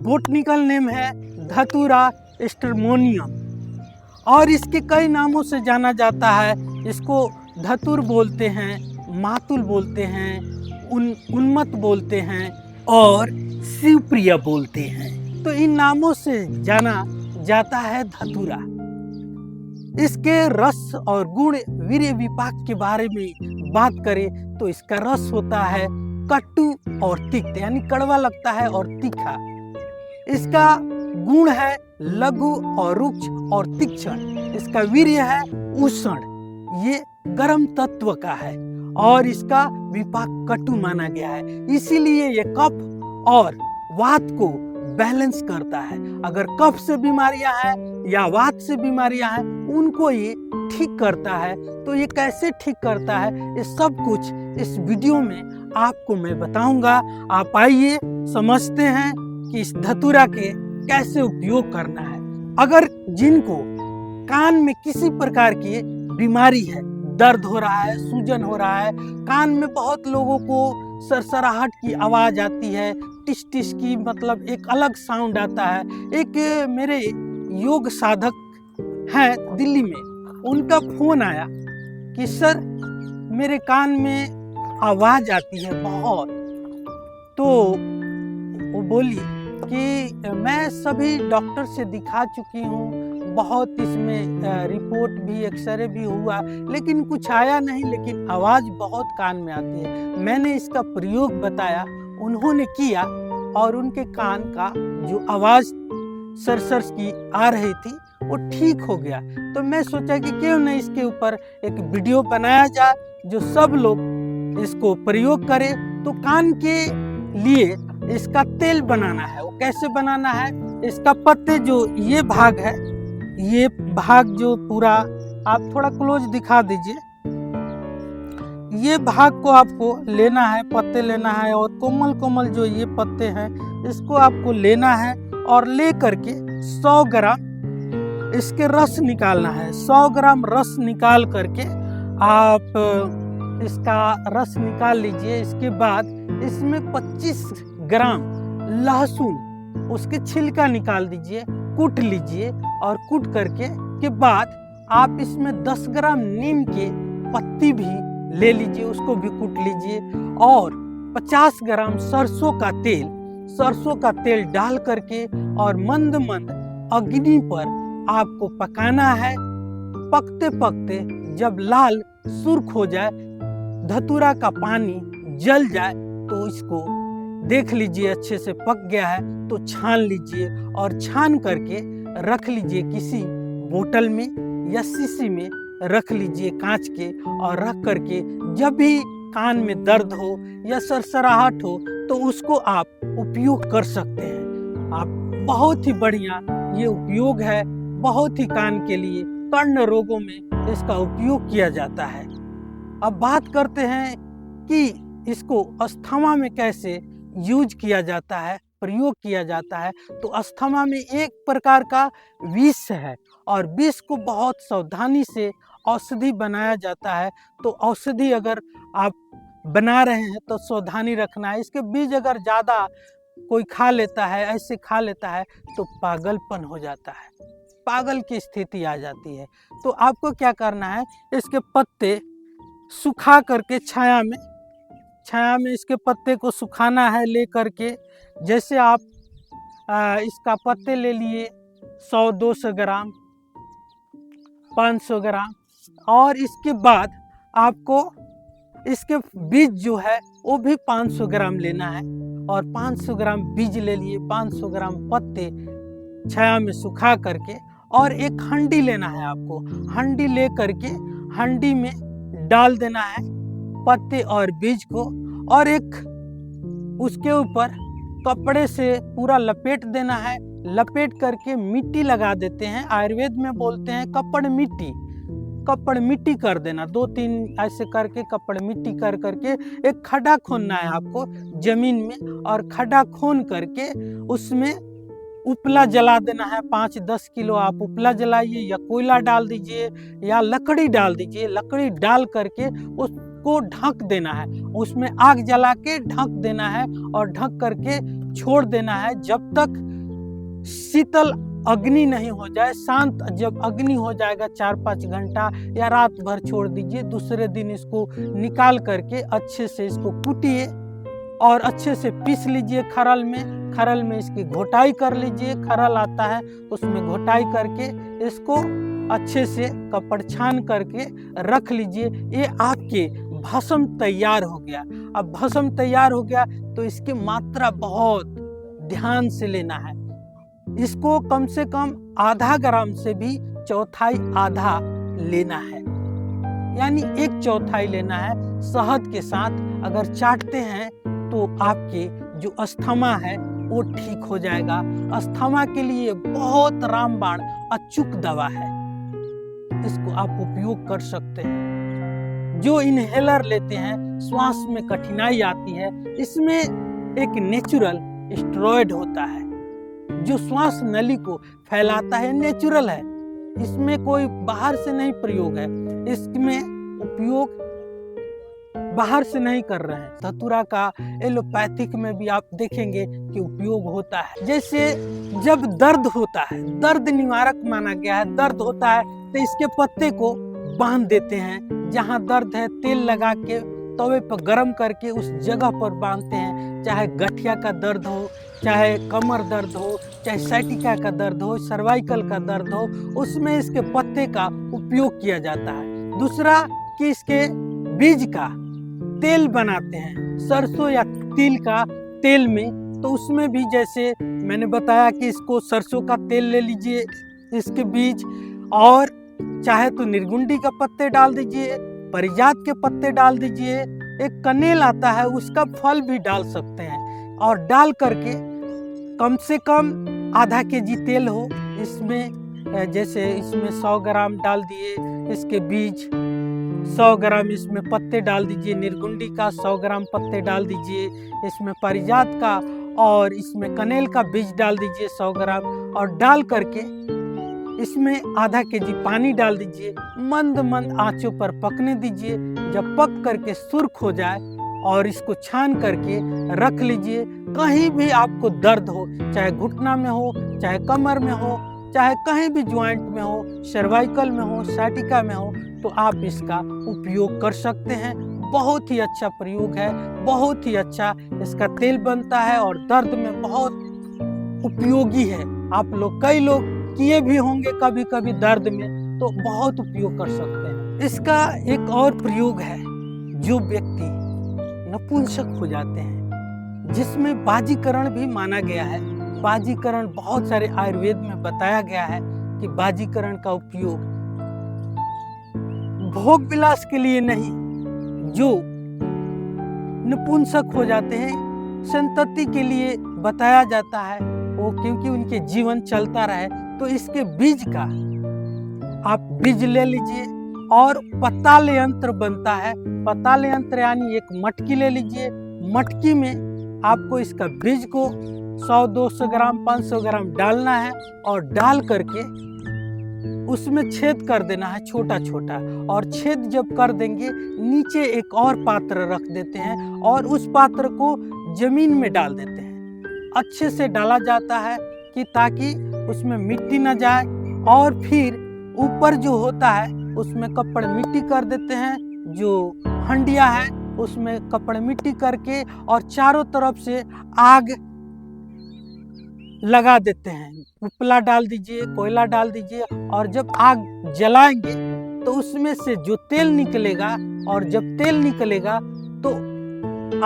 Botanical name है धतूरा स्ट्रमोनियम और इसके कई नामों से जाना जाता है। इसको धतूर बोलते हैं, मातुल बोलते हैं, उन्मत्त बोलते हैं और शिवप्रिया बोलते हैं। तो इन नामों से जाना जाता है धतूरा। इसके रस और गुण वीर्य विपाक के बारे में बात करें तो इसका रस होता है कटु और तिक्त, यानी कड़वा लगता है और तीखा। इसका गुण है लघु और रुक्ष और तीक्ष्ण। इसका वीर्य है उष्ण, ये गर्म तत्व का है और इसका विपाक कटु माना गया है। इसीलिए ये कफ और वात को बैलेंस करता है। अगर कफ से बीमारियां हैं या वात से बीमारियां हैं उनको ये ठीक करता है। तो ये कैसे ठीक करता है ये सब कुछ इस वीडियो में आपको मैं बताऊंगा। आप आइए समझते हैं कि इस धतूरा के कैसे उपयोग करना है। अगर जिनको कान में किसी प्रकार की बीमारी है, दर्द हो रहा है, सूजन हो रहा है, कान में बहुत लोगों को सरसराहट की आवाज आती है, टिस टिस की, मतलब एक अलग साउंड आता है। एक मेरे योग साधक हैं दिल्ली में, उनका फोन आया कि सर मेरे कान में आवाज आती है बहुत। तो वो बोली कि मैं सभी डॉक्टर से दिखा चुकी हूँ, बहुत इसमें रिपोर्ट भी, एक्सरे भी हुआ, लेकिन कुछ आया नहीं, लेकिन आवाज़ बहुत कान में आती है। मैंने इसका प्रयोग बताया, उन्होंने किया और उनके कान का जो आवाज़ सरसर की आ रही थी वो ठीक हो गया। तो मैं सोचा कि क्यों नहीं इसके ऊपर एक वीडियो बनाया जाए जो सब लोग इसको प्रयोग करें। तो कान के लिए इसका तेल बनाना है। वो कैसे बनाना है? इसका पत्ते जो ये भाग है, ये भाग जो पूरा, आप थोड़ा क्लोज दिखा दीजिए, ये भाग को आपको लेना है, पत्ते लेना है और कोमल कोमल जो ये पत्ते हैं इसको आपको लेना है और ले करके 100 ग्राम इसके रस निकालना है। 100 ग्राम रस निकाल करके आप इसका रस निकाल लीजिए। इसके बाद इसमें 25 ग्राम लहसुन, उसके छिलका निकाल दीजिए, कूट लीजिए और कूट करके के बाद आप इसमें 10 ग्राम नीम के पत्ती भी ले लीजिए, उसको भी कूट लीजिए और 50 ग्राम सरसों का तेल डाल करके और मंद मंद अग्नि पर आपको पकाना है। पकते पकते जब लाल सुर्ख हो जाए, धतूरा का पानी जल जाए तो इसको देख लीजिए अच्छे से पक गया है तो छान लीजिए और छान करके रख लीजिए किसी बोतल में या शीशी में रख लीजिए कांच के, और रख करके जब भी कान में दर्द हो या सरसराहट हो तो उसको आप उपयोग कर सकते हैं। आप बहुत ही बढ़िया ये उपयोग है, बहुत ही कान के लिए कर्ण रोगों में इसका उपयोग किया जाता है। अब बात करते हैं कि इसको अस्थमा में कैसे यूज किया जाता है, प्रयोग किया जाता है। तो अस्थमा में एक प्रकार का विष है और विष को बहुत सावधानी से औषधि बनाया जाता है। तो औषधि अगर आप बना रहे हैं तो सावधानी रखना है। इसके बीज अगर ज़्यादा कोई खा लेता है, ऐसे खा लेता है तो पागलपन हो जाता है, पागल की स्थिति आ जाती है। तो आपको क्या करना है, इसके पत्ते सुखा करके छाया में इसके पत्ते को सुखाना है। ले करके जैसे आप इसका पत्ते ले लिए 100-200 ग्राम, 500 ग्राम, और इसके बाद आपको इसके बीज जो है वो भी 500 ग्राम लेना है और 500 ग्राम बीज ले लिए, 500 ग्राम पत्ते छाया में सुखा करके, और एक हंडी लेना है आपको। हंडी ले करके हंडी में डाल देना है पत्ते और बीज को, और एक उसके ऊपर कपड़े से पूरा लपेट देना है। लपेट करके मिट्टी लगा देते हैं, आयुर्वेद में बोलते हैं कपड़ मिट्टी कर देना। 2-3 ऐसे करके कपड़ मिट्टी कर करके एक खड्डा खोदना है आपको जमीन में, और खड्डा खोद करके उसमें उपला जला देना है। 5-10 किलो आप उपला जलाइए या कोयला डाल दीजिए या लकड़ी डाल दीजिए। लकड़ी डाल करके उसको ढक देना है, उसमें आग जला के ढक देना है और ढक करके छोड़ देना है जब तक शीतल अग्नि नहीं हो जाए, शांत जब अग्नि हो जाएगा 4-5 घंटा या रात भर छोड़ दीजिए। दूसरे दिन इसको निकाल करके अच्छे से इसको कूटिए और अच्छे से पीस लीजिए खरल में। खरल में इसकी घोटाई कर लीजिए, खरल आता है उसमें घोटाई करके इसको अच्छे से कपड़ छान करके रख लीजिए। ये आपके भस्म तैयार हो गया। अब भस्म तैयार हो गया तो इसकी मात्रा बहुत ध्यान से लेना है। इसको कम से कम आधा ग्राम से भी चौथाई आधा लेना है, यानी 1/4 लेना है। शहद के साथ अगर चाटते हैं तो आपके जो अस्थमा है वो ठीक हो जाएगा। अस्थमा के लिए बहुत रामबाण अचूक दवा है, इसको आप उपयोग कर सकते हैं। जो इनहेलर लेते हैं, श्वास में कठिनाई आती है, इसमें एक नेचुरल स्टेरॉयड होता है जो श्वास नली को फैलाता है, नेचुरल है, इसमें कोई बाहर से नहीं प्रयोग है, इसमें उपयोग बाहर से नहीं कर रहे हैं। धतूरा का एलोपैथिक में भी आप देखेंगे कि उपयोग होता है। जैसे जब दर्द होता है, दर्द निवारक माना गया है, दर्द होता है तो इसके पत्ते को बांध देते हैं। जहाँ दर्द है तेल लगा के तवे पर गर्म करके उस जगह पर बांधते हैं। चाहे गठिया का दर्द हो, चाहे कमर दर्द हो, चाहे साइटिका का दर्द हो, सर्वाइकल का दर्द हो, उसमें इसके पत्ते का उपयोग किया जाता है। दूसरा कि इसके बीज का तेल बनाते हैं, सरसों या तिल का तेल में, तो उसमें भी जैसे मैंने बताया कि इसको सरसों का तेल ले लीजिए, इसके बीज, और चाहे तो निर्गुंडी का पत्ते डाल दीजिए, परिजात के पत्ते डाल दीजिए, एक कनेल आता है उसका फल भी डाल सकते हैं, और डाल करके कम से कम आधा केजी तेल हो इसमें। जैसे इसमें 100 ग्राम डाल दिए इसके बीज, 100 ग्राम इसमें पत्ते डाल दीजिए, निर्गुंडी का 100 ग्राम पत्ते डाल दीजिए, इसमें परिजात का और इसमें कनेल का बीज डाल दीजिए 100 ग्राम, और डाल करके इसमें आधा केजी पानी डाल दीजिए। मंद मंद आंचों पर पकने दीजिए। जब पक करके सुर्ख हो जाए और इसको छान करके रख लीजिए। कहीं भी आपको दर्द हो, चाहे घुटना में हो, चाहे कमर में हो, चाहे कहीं भी ज्वाइंट में हो, सर्वाइकल में हो, साइटिका में हो, तो आप इसका उपयोग कर सकते हैं। बहुत ही अच्छा प्रयोग है, बहुत ही अच्छा इसका तेल बनता है और दर्द में बहुत उपयोगी है। आप लोग, कई लोग किए भी होंगे कभी कभी दर्द में, तो बहुत उपयोग कर सकते हैं। इसका एक और प्रयोग है, जो व्यक्ति नपुंसक हो जाते हैं, जिसमें बाजीकरण भी माना गया है। बाजीकरण बहुत सारे आयुर्वेद में बताया गया है कि बाजीकरण का उपयोग भोग विलास के लिए नहीं, जो नपुंसक हो जाते हैं संतति के लिए बताया जाता है, वो क्योंकि उनके जीवन चलता रहे, तो इसके बीज का आप बीज ले लीजिए। और पताल यंत्र बनता है, पताल यंत्र यानी एक मटकी ले लीजिए। मटकी में आपको इसका बीज को 100-200 ग्राम 500 ग्राम डालना है, और डाल करके उसमें छेद कर देना है छोटा छोटा, और छेद जब कर देंगे नीचे एक और पात्र रख देते हैं और उस पात्र को जमीन में डाल देते हैं। अच्छे से डाला जाता है कि ताकि उसमें मिट्टी न जाए, और फिर ऊपर जो होता है उसमें कपड़ मिट्टी कर देते हैं। जो हंडिया है उसमें कपड़ मिट्टी करके और चारों तरफ से आग लगा देते हैं। उपला डाल दीजिए, कोयला डाल दीजिए, और जब आग जलाएंगे तो उसमें से जो तेल निकलेगा, और जब तेल निकलेगा तो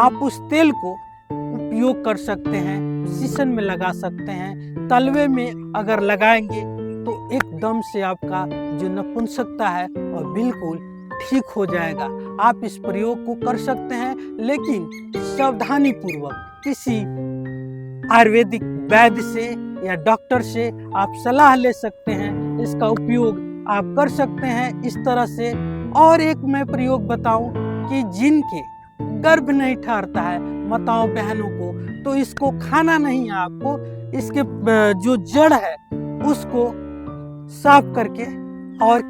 आप उस तेल को उपयोग कर सकते हैं, शीशन में लगा सकते हैं। तलवे में अगर लगाएंगे तो एकदम से आपका जो नपुंसकता है वह बिल्कुल ठीक हो जाएगा। आप इस प्रयोग को कर सकते हैं, लेकिन सावधानी पूर्वक किसी आयुर्वेदिक वैद्य से या डॉक्टर से आप सलाह ले सकते हैं। इसका उपयोग आप कर सकते हैं इस तरह से। और एक मैं प्रयोग बताऊं कि जिनके गर्भ नहीं ठहरता है माताओं बहनों को, तो इसको खाना नहीं है आपको, इसके जो जड़ है उसको साफ करके, और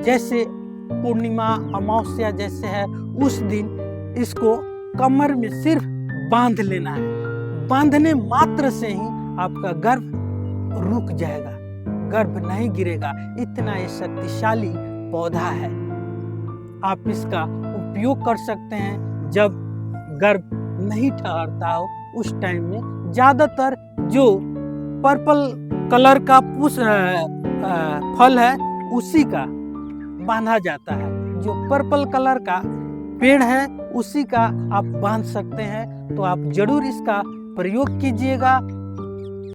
जैसे पूर्णिमा अमावस्या जैसे है उस दिन इसको कमर में सिर्फ बांध लेना है। बांधने मात्र से ही आपका गर्भ रुक जाएगा, गर्भ नहीं गिरेगा। इतना ये शक्तिशाली पौधा है। आप इसका उपयोग कर सकते हैं जब गर्भ नहीं ठहरता हो, उस टाइम में ज़्यादातर जो पर्पल कलर का फल है उसी का बांधा जाता है। जो पर्पल कलर का पेड़ है उसी का आप बांध सकते हैं। तो आप जरूर इसका प्रयोग कीजिएगा